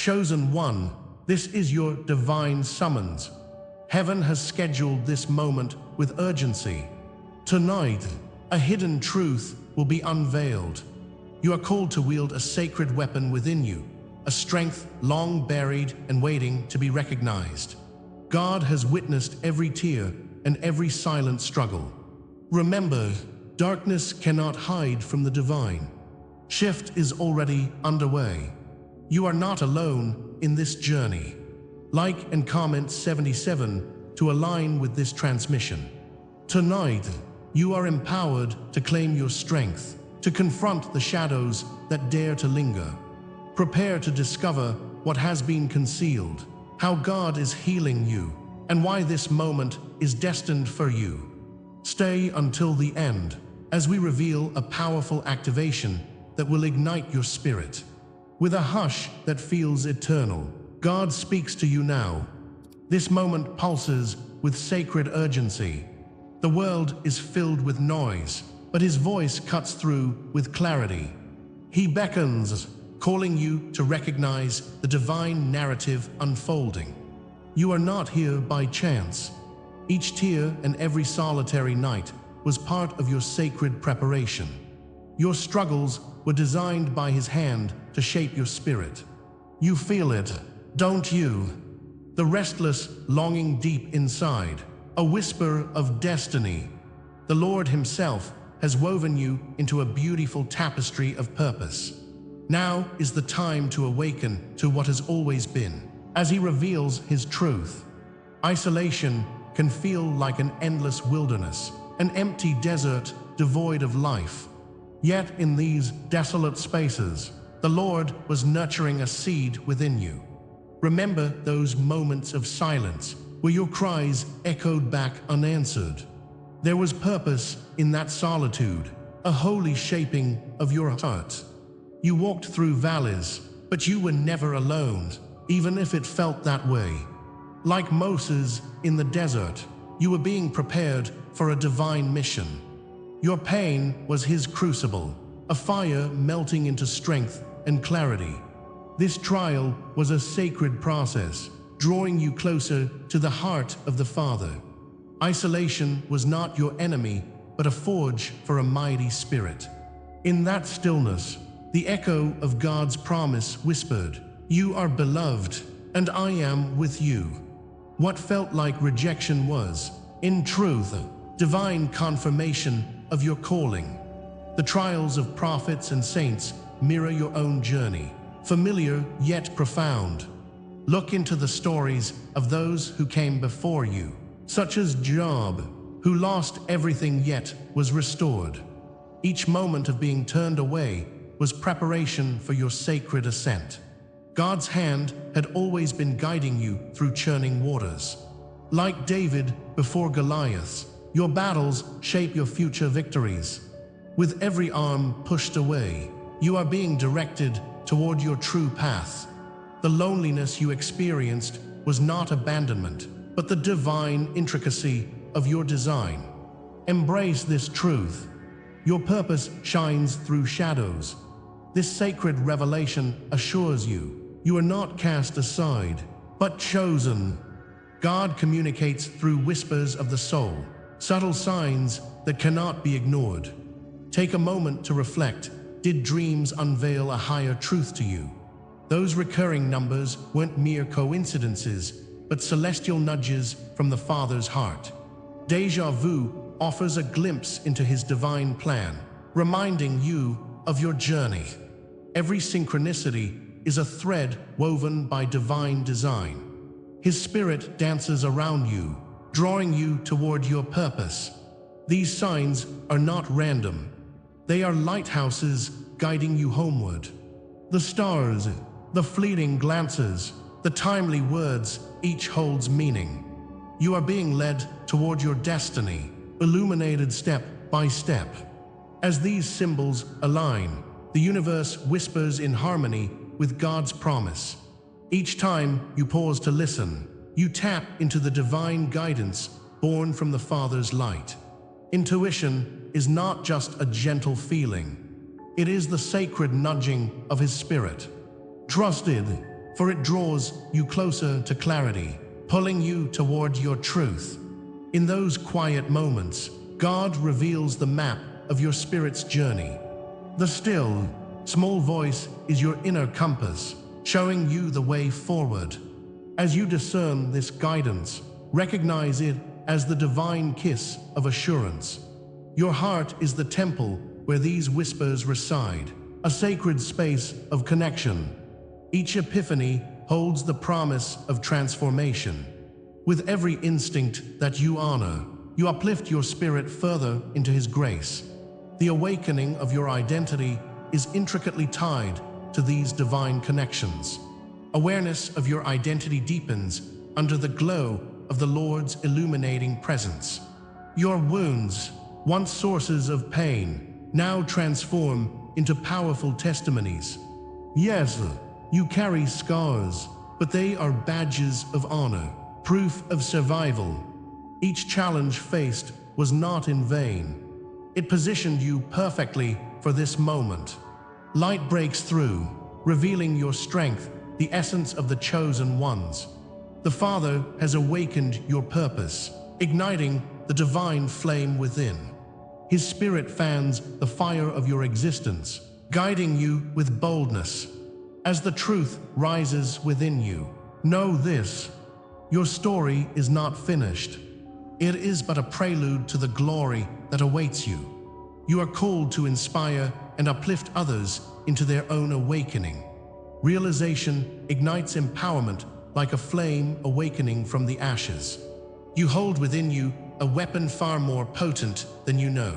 Chosen one, this is your divine summons. Heaven has scheduled this moment with urgency. Tonight, a hidden truth will be unveiled. You are called to wield a sacred weapon within you, a strength long buried and waiting to be recognized. God has witnessed every tear and every silent struggle. Remember, darkness cannot hide from the divine. Shift is already underway. You are not alone in this journey. Like and comment 77 to align with this transmission. Tonight, you are empowered to claim your strength, to confront the shadows that dare to linger. Prepare to discover what has been concealed, how God is healing you, and why this moment is destined for you. Stay until the end as we reveal a powerful activation that will ignite your spirit. With a hush that feels eternal, God speaks to you now. This moment pulses with sacred urgency. The world is filled with noise, but His voice cuts through with clarity. He beckons, calling you to recognize the divine narrative unfolding. You are not here by chance. Each tear and every solitary night was part of your sacred preparation. Your struggles were designed by His hand to shape your spirit. You feel it, don't you? The restless longing deep inside, a whisper of destiny. The Lord Himself has woven you into a beautiful tapestry of purpose. Now is the time to awaken to what has always been, as He reveals His truth. Isolation can feel like an endless wilderness, an empty desert devoid of life. Yet in these desolate spaces, the Lord was nurturing a seed within you. Remember those moments of silence where your cries echoed back unanswered. There was purpose in that solitude, a holy shaping of your heart. You walked through valleys, but you were never alone, even if it felt that way. Like Moses in the desert, you were being prepared for a divine mission. Your pain was His crucible, a fire melting into strength and clarity. This trial was a sacred process, drawing you closer to the heart of the Father. Isolation was not your enemy, but a forge for a mighty spirit. In that stillness, the echo of God's promise whispered, "You are beloved, and I am with you." What felt like rejection was, in truth, divine confirmation of your calling. The trials of prophets and saints mirror your own journey, familiar yet profound. Look into the stories of those who came before you, such as Job, who lost everything yet was restored. Each moment of being turned away was preparation for your sacred ascent. God's hand had always been guiding you through churning waters. Like David before Goliath, your battles shape your future victories. With every arm pushed away, you are being directed toward your true path. The loneliness you experienced was not abandonment, but the divine intricacy of your design. Embrace this truth. Your purpose shines through shadows. This sacred revelation assures you are not cast aside, but chosen. God communicates through whispers of the soul, subtle signs that cannot be ignored. Take a moment to reflect. Did dreams unveil a higher truth to you? Those recurring numbers weren't mere coincidences, but celestial nudges from the Father's heart. Deja vu offers a glimpse into His divine plan, reminding you of your journey. Every synchronicity is a thread woven by divine design. His Spirit dances around you, drawing you toward your purpose. These signs are not random. They are lighthouses guiding you homeward. The stars, the fleeting glances, the timely words, each holds meaning. You are being led toward your destiny, illuminated step by step. As these symbols align, the universe whispers in harmony with God's promise. Each time you pause to listen, you tap into the divine guidance born from the Father's light. Intuition is not just a gentle feeling. It is the sacred nudging of His Spirit. Trusted, for it draws you closer to clarity, pulling you toward your truth. In those quiet moments, God reveals the map of your spirit's journey. The still, small voice is your inner compass, showing you the way forward. As you discern this guidance, recognize it as the divine kiss of assurance. Your heart is the temple where these whispers reside, a sacred space of connection. Each epiphany holds the promise of transformation. With every instinct that you honor, you uplift your spirit further into His grace. The awakening of your identity is intricately tied to these divine connections. Awareness of your identity deepens under the glow of the Lord's illuminating presence. Your wounds, once sources of pain, now transform into powerful testimonies. Yes, you carry scars, but they are badges of honor, proof of survival. Each challenge faced was not in vain. It positioned you perfectly for this moment. Light breaks through, revealing your strength, the essence of the chosen ones. The Father has awakened your purpose, igniting the divine flame within. His Spirit fans the fire of your existence, guiding you with boldness. As the truth rises within you, know this: your story is not finished. It is but a prelude to the glory that awaits you. You are called to inspire and uplift others into their own awakening. Realization ignites empowerment like a flame awakening from the ashes. You hold within you a weapon far more potent than you know.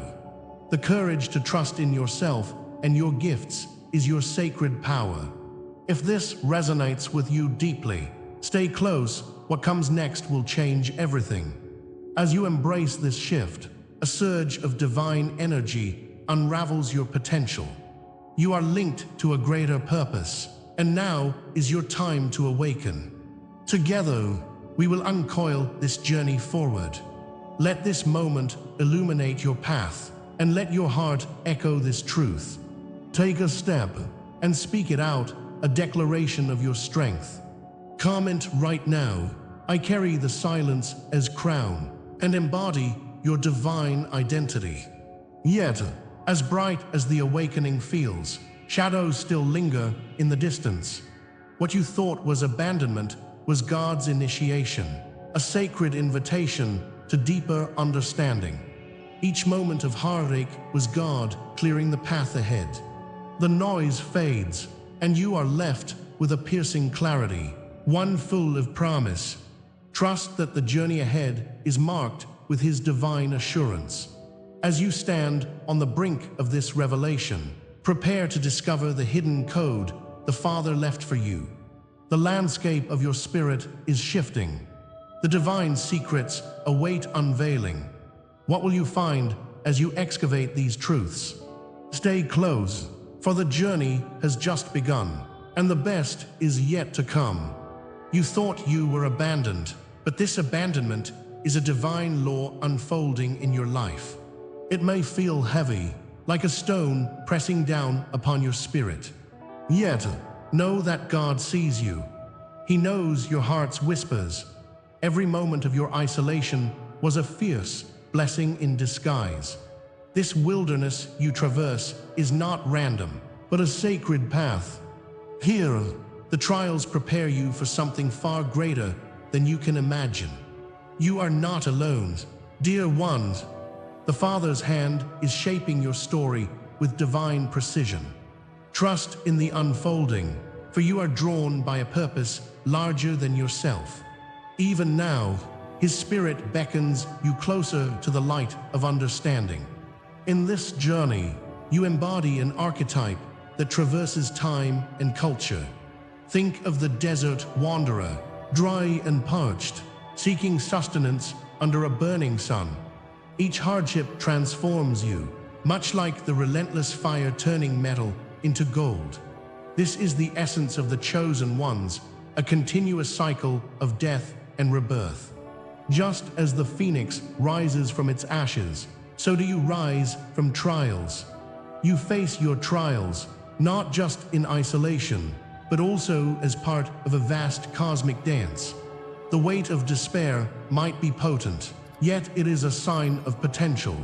The courage to trust in yourself and your gifts is your sacred power. If this resonates with you deeply, stay close. What comes next will change everything. As you embrace this shift, a surge of divine energy unravels your potential. You are linked to a greater purpose, and now is your time to awaken. Together, we will uncoil this journey forward. Let this moment illuminate your path, and let your heart echo this truth. Take a step and speak it out, a declaration of your strength. Comment right now: I carry the silence as crown, and embody your divine identity. Yet, as bright as the awakening feels, shadows still linger in the distance. What you thought was abandonment was God's initiation, a sacred invitation to deeper understanding. Each moment of heartache was God clearing the path ahead. The noise fades, and you are left with a piercing clarity, one full of promise. Trust that the journey ahead is marked with His divine assurance. As you stand on the brink of this revelation, prepare to discover the hidden code the Father left for you. The landscape of your spirit is shifting. The divine secrets await unveiling. What will you find as you excavate these truths? Stay close, for the journey has just begun, and the best is yet to come. You thought you were abandoned, but this abandonment is a divine law unfolding in your life. It may feel heavy, like a stone pressing down upon your spirit. Yet, know that God sees you. He knows your heart's whispers. Every moment of your isolation was a fierce blessing in disguise. This wilderness you traverse is not random, but a sacred path. Here, the trials prepare you for something far greater than you can imagine. You are not alone, dear ones. The Father's hand is shaping your story with divine precision. Trust in the unfolding, for you are drawn by a purpose larger than yourself. Even now, His Spirit beckons you closer to the light of understanding. In this journey, you embody an archetype that traverses time and culture. Think of the desert wanderer, dry and parched, seeking sustenance under a burning sun. Each hardship transforms you, much like the relentless fire turning metal into gold. This is the essence of the chosen ones, a continuous cycle of death and rebirth. Just as the phoenix rises from its ashes, so do you rise from trials. You face your trials, not just in isolation, but also as part of a vast cosmic dance. The weight of despair might be potent, yet it is a sign of potential.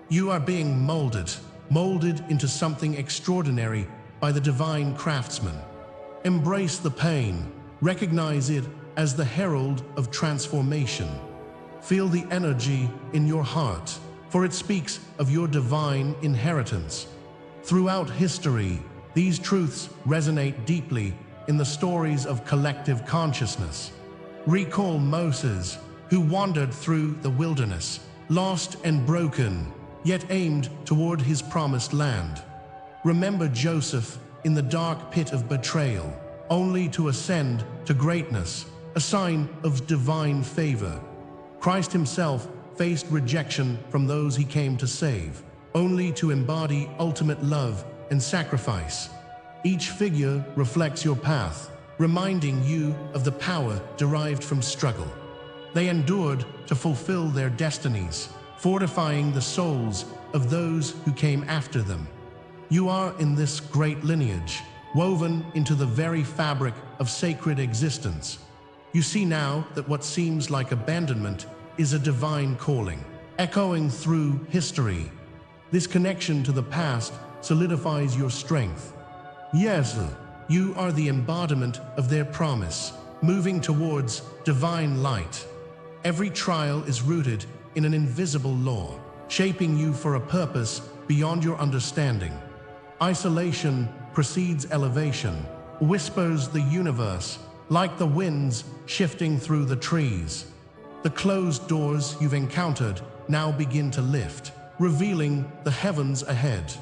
You are being molded into something extraordinary by the divine craftsman. Embrace the pain, recognize it as the herald of transformation. Feel the energy in your heart, for it speaks of your divine inheritance. Throughout history, these truths resonate deeply in the stories of collective consciousness. Recall Moses, who wandered through the wilderness, lost and broken, yet aimed toward his promised land. Remember Joseph in the dark pit of betrayal, only to ascend to greatness, a sign of divine favor. Christ himself faced rejection from those he came to save, only to embody ultimate love and sacrifice. Each figure reflects your path, reminding you of the power derived from struggle. They endured to fulfill their destinies, fortifying the souls of those who came after them. You are in this great lineage, woven into the very fabric of sacred existence. You see now that what seems like abandonment is a divine calling, echoing through history. This connection to the past solidifies your strength. Yes, you are the embodiment of their promise, moving towards divine light. Every trial is rooted in an invisible law, shaping you for a purpose beyond your understanding. Isolation precedes elevation, whispers the universe, like the winds shifting through the trees. The closed doors you've encountered now begin to lift, revealing the heavens ahead.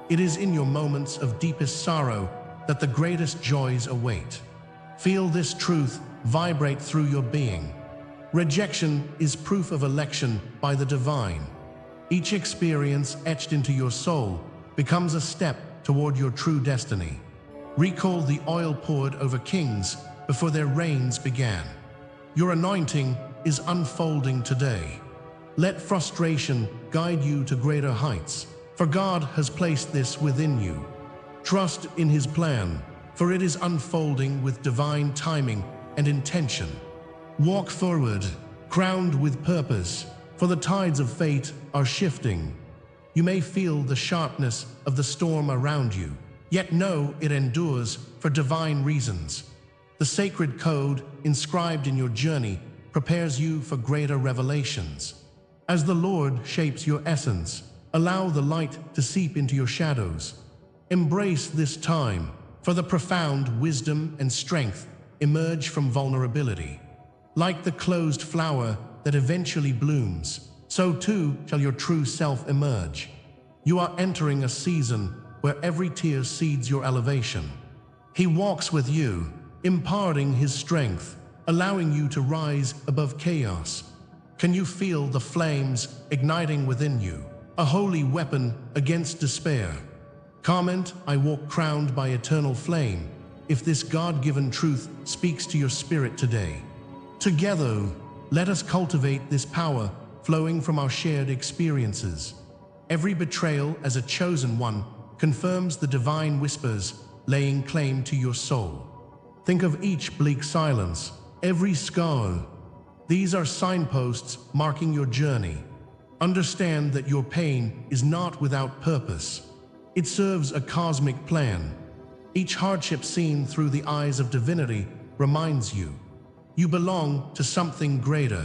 It is in your moments of deepest sorrow that the greatest joys await. Feel this truth vibrate through your being. Rejection is proof of election by the divine. Each experience etched into your soul becomes a step toward your true destiny. Recall the oil poured over kings before their reigns began. Your anointing is unfolding today. Let frustration guide you to greater heights, for God has placed this within you. Trust in His plan, for it is unfolding with divine timing and intention. Walk forward, crowned with purpose, for the tides of fate are shifting. You may feel the sharpness of the storm around you, yet know it endures for divine reasons. The sacred code inscribed in your journey prepares you for greater revelations. As the Lord shapes your essence, allow the light to seep into your shadows. Embrace this time, for the profound wisdom and strength emerge from vulnerability. Like the closed flower that eventually blooms, so too shall your true self emerge. You are entering a season where every tear seeds your elevation. He walks with you, imparting His strength, allowing you to rise above chaos. Can you feel the flames igniting within you, a holy weapon against despair? Comment, "I walk crowned by eternal flame," if this God-given truth speaks to your spirit today. Together, let us cultivate this power flowing from our shared experiences. Every betrayal as a chosen one confirms the divine whispers laying claim to your soul. Think of each bleak silence, every scar. These are signposts marking your journey. Understand that your pain is not without purpose. It serves a cosmic plan. Each hardship seen through the eyes of divinity reminds you, you belong to something greater.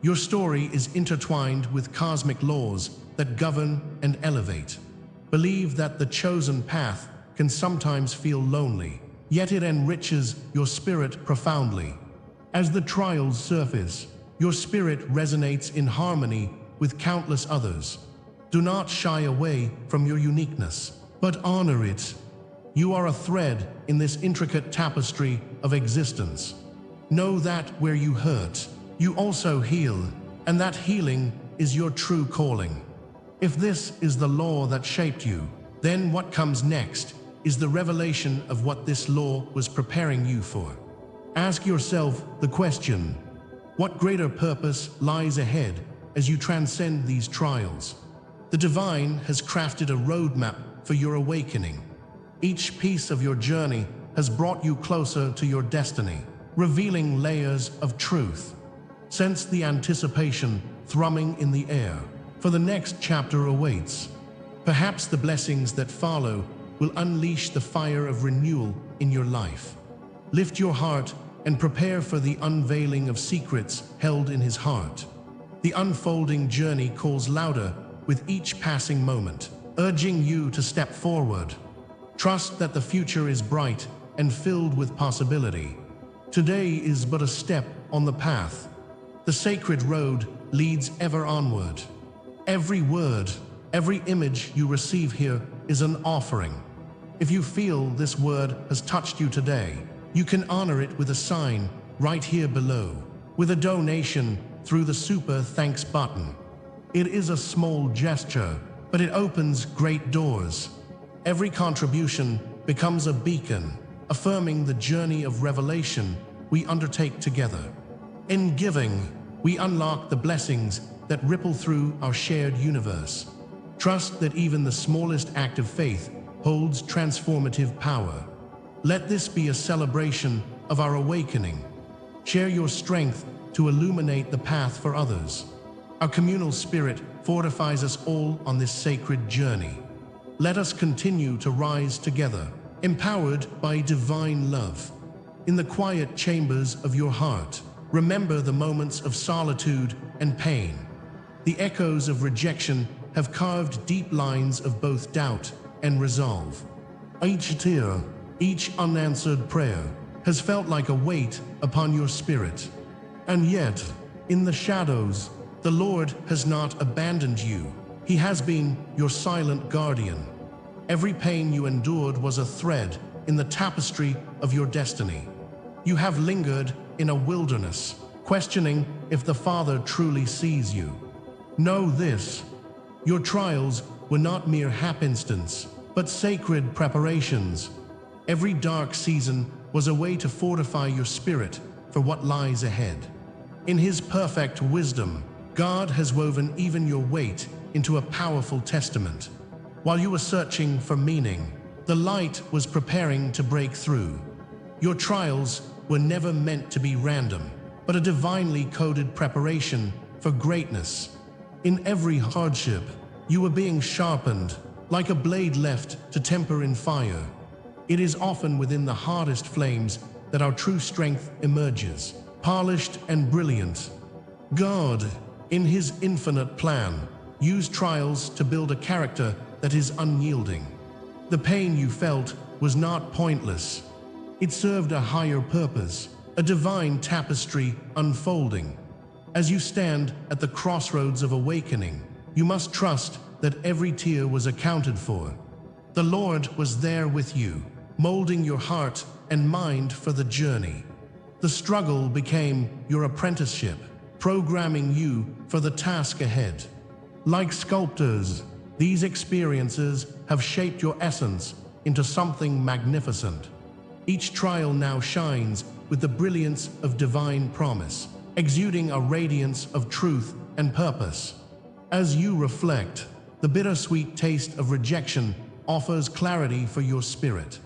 Your story is intertwined with cosmic laws that govern and elevate. Believe that the chosen path can sometimes feel lonely, yet it enriches your spirit profoundly. As the trials surface, your spirit resonates in harmony with countless others. Do not shy away from your uniqueness, but honor it. You are a thread in this intricate tapestry of existence. Know that where you hurt, you also heal, and that healing is your true calling. If this is the law that shaped you, then what comes next is the revelation of what this law was preparing you for. Ask yourself the question, what greater purpose lies ahead as you transcend these trials? The divine has crafted a roadmap for your awakening. Each piece of your journey has brought you closer to your destiny, revealing layers of truth. Sense the anticipation thrumming in the air, for the next chapter awaits. Perhaps the blessings that follow will unleash the fire of renewal in your life. Lift your heart and prepare for the unveiling of secrets held in his heart. The unfolding journey calls louder with each passing moment, urging you to step forward. Trust that the future is bright and filled with possibility. Today is but a step on the path. The sacred road leads ever onward. Every word, every image you receive here is an offering. If you feel this word has touched you today, you can honor it with a sign right here below, with a donation through the Super Thanks button. It is a small gesture, but it opens great doors. Every contribution becomes a beacon, affirming the journey of revelation we undertake together. In giving, we unlock the blessings that ripple through our shared universe. Trust that even the smallest act of faith holds transformative power. Let this be a celebration of our awakening. Share your strength to illuminate the path for others. Our communal spirit fortifies us all on this sacred journey. Let us continue to rise together, empowered by divine love. In the quiet chambers of your heart, remember the moments of solitude and pain. The echoes of rejection have carved deep lines of both doubt and resolve. Each tear, each unanswered prayer has felt like a weight upon your spirit. And yet, in the shadows, the Lord has not abandoned you. He has been your silent guardian. Every pain you endured was a thread in the tapestry of your destiny. You have lingered in a wilderness, questioning if the Father truly sees you. Know this: your trials were not mere happenstance, but sacred preparations. Every dark season was a way to fortify your spirit for what lies ahead. In His perfect wisdom, God has woven even your weight into a powerful testament. While you were searching for meaning, the light was preparing to break through. Your trials were never meant to be random, but a divinely coded preparation for greatness. In every hardship, you were being sharpened, like a blade left to temper in fire. It is often within the hardest flames that our true strength emerges, polished and brilliant. God, in His infinite plan, used trials to build a character that is unyielding. The pain you felt was not pointless. It served a higher purpose, a divine tapestry unfolding. As you stand at the crossroads of awakening, you must trust that every tear was accounted for. The Lord was there with you, molding your heart and mind for the journey. The struggle became your apprenticeship, programming you for the task ahead. Like sculptors, these experiences have shaped your essence into something magnificent. Each trial now shines with the brilliance of divine promise, exuding a radiance of truth and purpose. As you reflect, the bittersweet taste of rejection offers clarity for your spirit.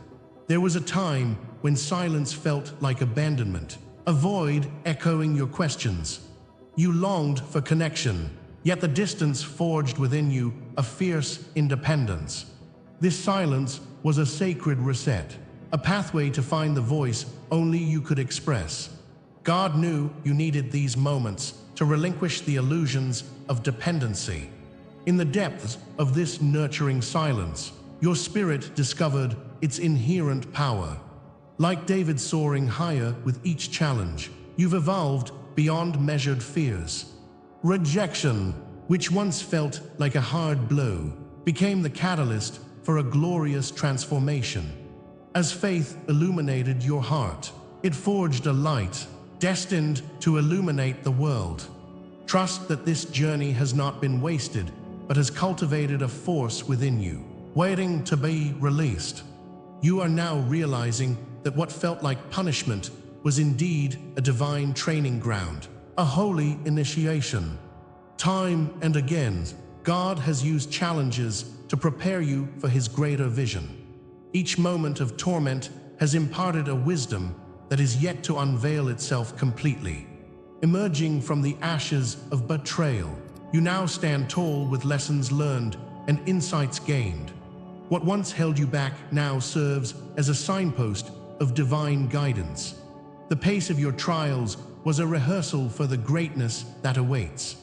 There was a time when silence felt like abandonment, a void echoing your questions. You longed for connection, yet the distance forged within you a fierce independence. This silence was a sacred reset, a pathway to find the voice only you could express. God knew you needed these moments to relinquish the illusions of dependency. In the depths of this nurturing silence, your spirit discovered its inherent power. Like David soaring higher with each challenge, you've evolved beyond measured fears. Rejection, which once felt like a hard blow, became the catalyst for a glorious transformation. As faith illuminated your heart, it forged a light destined to illuminate the world. Trust that this journey has not been wasted, but has cultivated a force within you, waiting to be released. You are now realizing that what felt like punishment was indeed a divine training ground, a holy initiation. Time and again, God has used challenges to prepare you for His greater vision. Each moment of torment has imparted a wisdom that is yet to unveil itself completely. Emerging from the ashes of betrayal, you now stand tall with lessons learned and insights gained. What once held you back now serves as a signpost of divine guidance. The pace of your trials was a rehearsal for the greatness that awaits.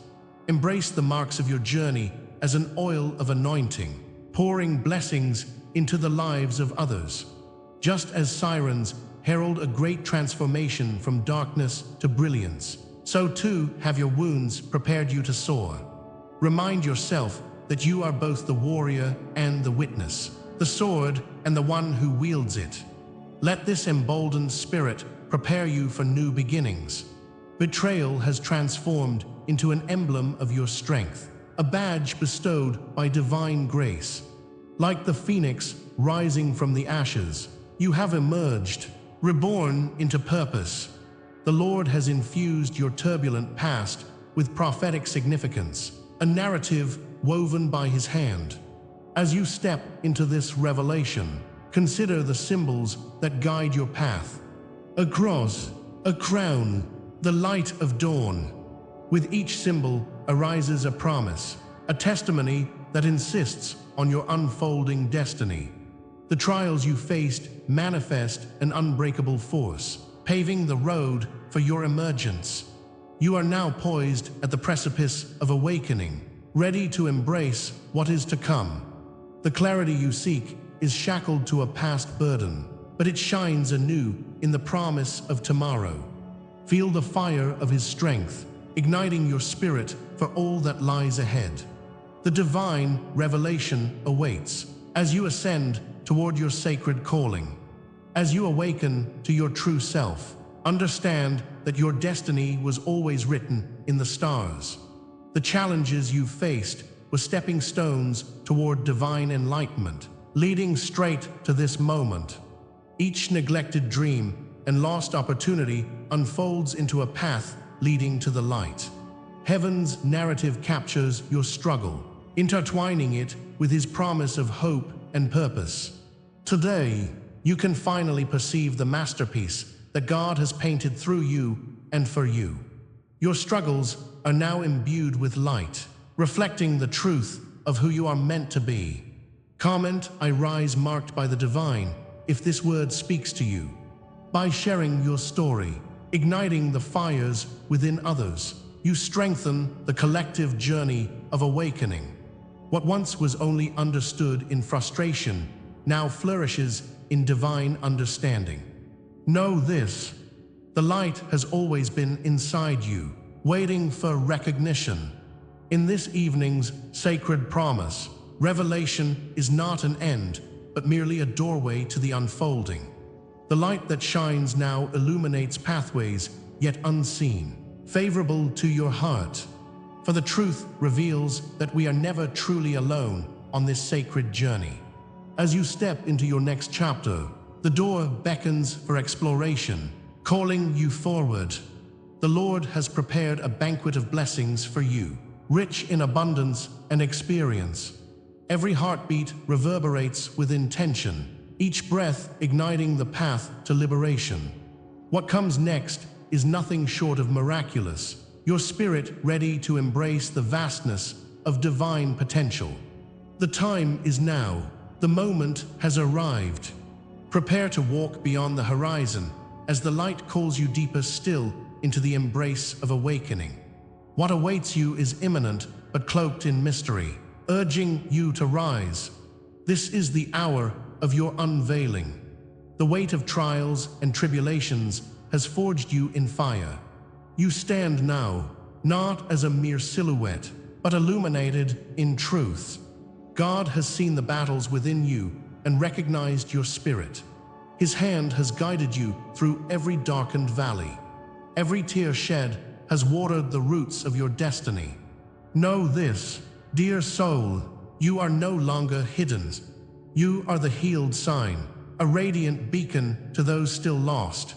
Embrace the marks of your journey as an oil of anointing, pouring blessings into the lives of others. Just as sirens herald a great transformation from darkness to brilliance, so too have your wounds prepared you to soar. Remind yourself that you are both the warrior and the witness, the sword and the one who wields it. Let this emboldened spirit prepare you for new beginnings. Betrayal has transformed into an emblem of your strength, a badge bestowed by divine grace. Like the phoenix rising from the ashes, you have emerged, reborn into purpose. The Lord has infused your turbulent past with prophetic significance, a narrative woven by His hand. As you step into this revelation, consider the symbols that guide your path. A cross, a crown, the light of dawn. With each symbol arises a promise, a testimony that insists on your unfolding destiny. The trials you faced manifest an unbreakable force, paving the road for your emergence. You are now poised at the precipice of awakening, ready to embrace what is to come. The clarity you seek is shackled to a past burden, but it shines anew in the promise of tomorrow. Feel the fire of His strength, igniting your spirit for all that lies ahead. The divine revelation awaits as you ascend toward your sacred calling. As you awaken to your true self, understand that your destiny was always written in the stars. The challenges you faced were stepping stones toward divine enlightenment, leading straight to this moment. Each neglected dream and lost opportunity unfolds into a path leading to the light. Heaven's narrative captures your struggle, intertwining it with His promise of hope and purpose. Today, you can finally perceive the masterpiece that God has painted through you and for you. Your struggles are now imbued with light, reflecting the truth of who you are meant to be. Comment, "I rise marked by the divine," if this word speaks to you. By sharing your story, igniting the fires within others, you strengthen the collective journey of awakening. What once was only understood in frustration now flourishes in divine understanding. Know this: the light has always been inside you, waiting for recognition. In this evening's sacred promise, revelation is not an end, but merely a doorway to the unfolding. The light that shines now illuminates pathways yet unseen, favorable to your heart. For the truth reveals that we are never truly alone on this sacred journey. As you step into your next chapter, the door beckons for exploration, calling you forward. The Lord has prepared a banquet of blessings for you, rich in abundance and experience. Every heartbeat reverberates with intention, each breath igniting the path to liberation. What comes next is nothing short of miraculous, your spirit ready to embrace the vastness of divine potential. The time is now. The moment has arrived. Prepare to walk beyond the horizon as the light calls you deeper still into the embrace of awakening. What awaits you is imminent but cloaked in mystery, urging you to rise. This is the hour of your unveiling. The weight of trials and tribulations has forged you in fire. You stand now, not as a mere silhouette, but illuminated in truth. God has seen the battles within you and recognized your spirit. His hand has guided you through every darkened valley. Every tear shed has watered the roots of your destiny. Know this, dear soul, you are no longer hidden. You are the healed sign, a radiant beacon to those still lost.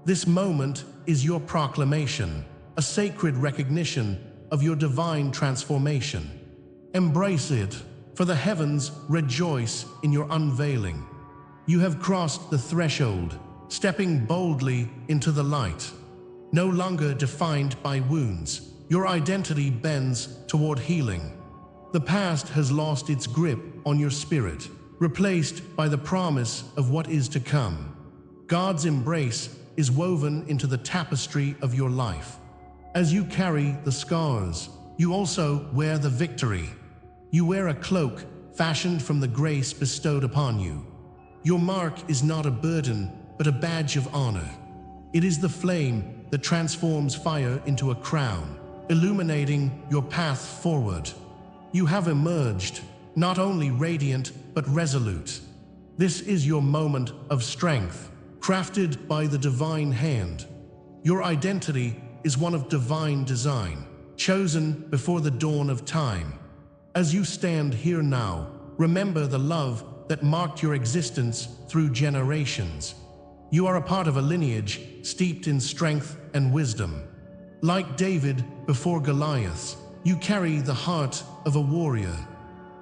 This moment is your proclamation, a sacred recognition of your divine transformation. Embrace it, for the heavens rejoice in your unveiling. You have crossed the threshold, stepping boldly into the light. No longer defined by wounds, your identity bends toward healing. The past has lost its grip on your spirit, replaced by the promise of what is to come. God's embrace is woven into the tapestry of your life. As you carry the scars, you also wear the victory. You wear a cloak fashioned from the grace bestowed upon you. Your mark is not a burden, but a badge of honor. It is the flame that transforms fire into a crown, illuminating your path forward. You have emerged, not only radiant, but resolute. This is your moment of strength, crafted by the divine hand. Your identity is one of divine design, chosen before the dawn of time. As you stand here now, remember the love that marked your existence through generations. You are a part of a lineage steeped in strength and wisdom. Like David before Goliath, you carry the heart of a warrior.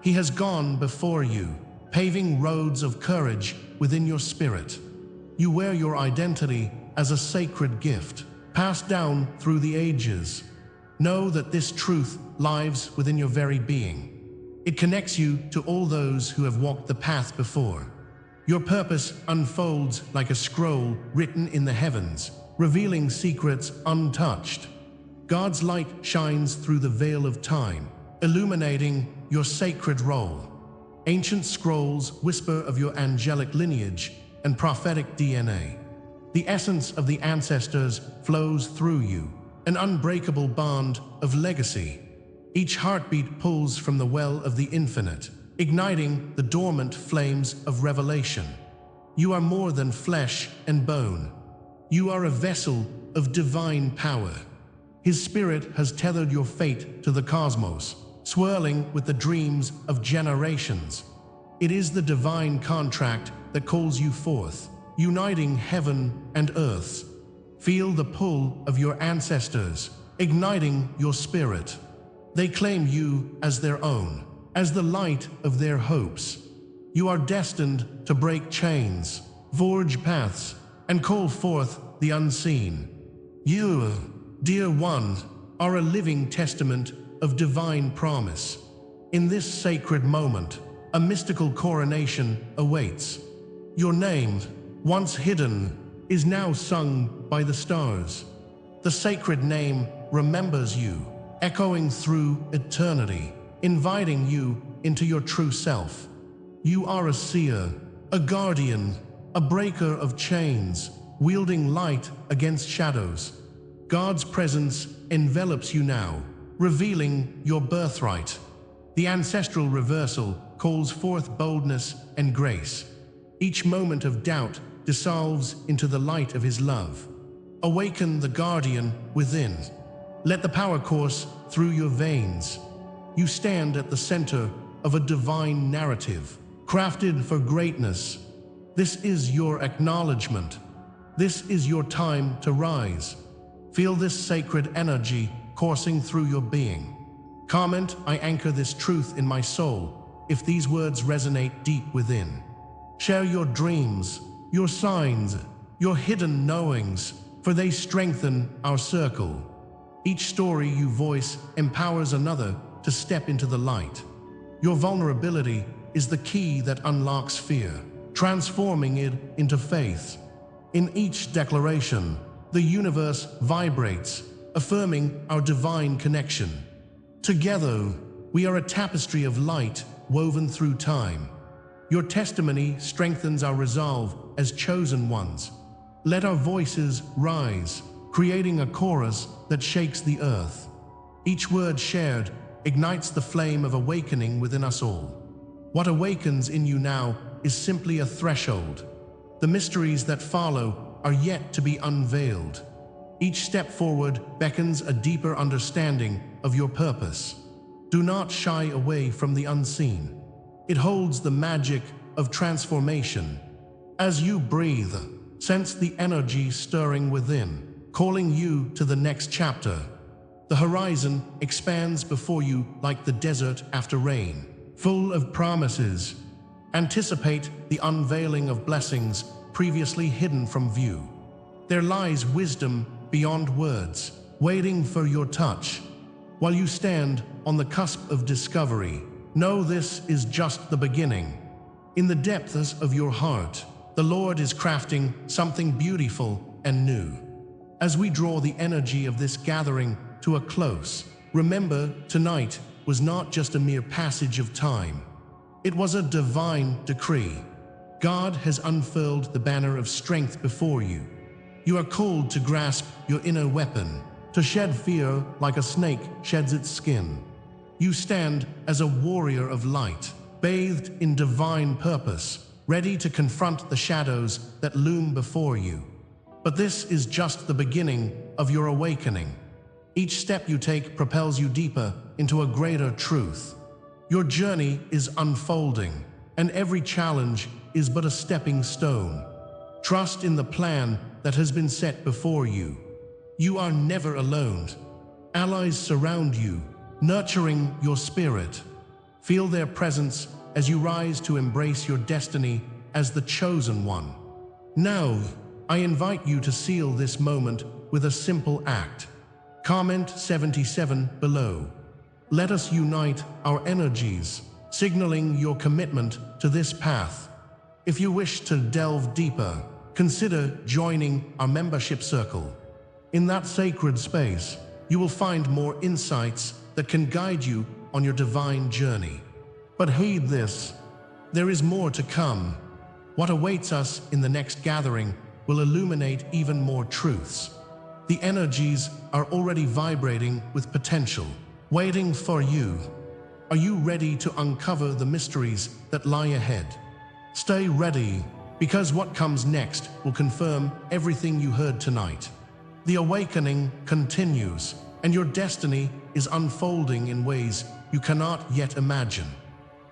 He has gone before you, paving roads of courage within your spirit. You wear your identity as a sacred gift, passed down through the ages. Know that this truth lives within your very being. It connects you to all those who have walked the path before. Your purpose unfolds like a scroll written in the heavens, revealing secrets untouched. God's light shines through the veil of time, illuminating your sacred role. Ancient scrolls whisper of your angelic lineage and prophetic DNA. The essence of the ancestors flows through you, an unbreakable bond of legacy. Each heartbeat pulls from the well of the infinite, igniting the dormant flames of revelation. You are more than flesh and bone. You are a vessel of divine power. His spirit has tethered your fate to the cosmos, swirling with the dreams of generations. It is the divine contract that calls you forth, uniting heaven and earth. Feel the pull of your ancestors, igniting your spirit. They claim you as their own, as the light of their hopes. You are destined to break chains, forge paths, and call forth the unseen. You, dear one, are a living testament of divine promise. In this sacred moment, a mystical coronation awaits. Your name, once hidden, is now sung by the stars. The sacred name remembers you, echoing through eternity, inviting you into your true self. You are a seer, a guardian, a breaker of chains, wielding light against shadows. God's presence envelops you now, revealing your birthright. The ancestral reversal calls forth boldness and grace. Each moment of doubt dissolves into the light of his love. Awaken the guardian within. Let the power course through your veins. You stand at the center of a divine narrative, crafted for greatness. This is your acknowledgement. This is your time to rise. Feel this sacred energy coursing through your being. Comment, "I anchor this truth in my soul," if these words resonate deep within. Share your dreams, your signs, your hidden knowings, for they strengthen our circle. Each story you voice empowers another to step into the light. Your vulnerability is the key that unlocks fear, transforming it into faith. In each declaration, the universe vibrates, affirming our divine connection. Together, we are a tapestry of light woven through time. Your testimony strengthens our resolve as chosen ones. Let our voices rise, creating a chorus that shakes the earth. Each word shared ignites the flame of awakening within us all. What awakens in you now is simply a threshold. The mysteries that follow are yet to be unveiled. Each step forward beckons a deeper understanding of your purpose. Do not shy away from the unseen. It holds the magic of transformation. As you breathe, sense the energy stirring within, calling you to the next chapter. The horizon expands before you like the desert after rain, full of promises. Anticipate the unveiling of blessings previously hidden from view. There lies wisdom beyond words, waiting for your touch. While you stand on the cusp of discovery, know this is just the beginning. In the depths of your heart, the Lord is crafting something beautiful and new. As we draw the energy of this gathering to a close, remember, tonight was not just a mere passage of time. It was a divine decree. God has unfurled the banner of strength before you. You are called to grasp your inner weapon, to shed fear like a snake sheds its skin. You stand as a warrior of light, bathed in divine purpose, ready to confront the shadows that loom before you. But this is just the beginning of your awakening. Each step you take propels you deeper into a greater truth. Your journey is unfolding, and every challenge is but a stepping stone. Trust in the plan that has been set before you. You are never alone. Allies surround you, nurturing your spirit. Feel their presence as you rise to embrace your destiny as the chosen one. Now, I invite you to seal this moment with a simple act. Comment 77 below. Let us unite our energies, signaling your commitment to this path. If you wish to delve deeper, consider joining our membership circle. In that sacred space, you will find more insights that can guide you on your divine journey. But heed this, there is more to come. What awaits us in the next gathering will illuminate even more truths. The energies are already vibrating with potential, waiting for you. Are you ready to uncover the mysteries that lie ahead? Stay ready, because what comes next will confirm everything you heard tonight. The awakening continues, and your destiny is unfolding in ways you cannot yet imagine.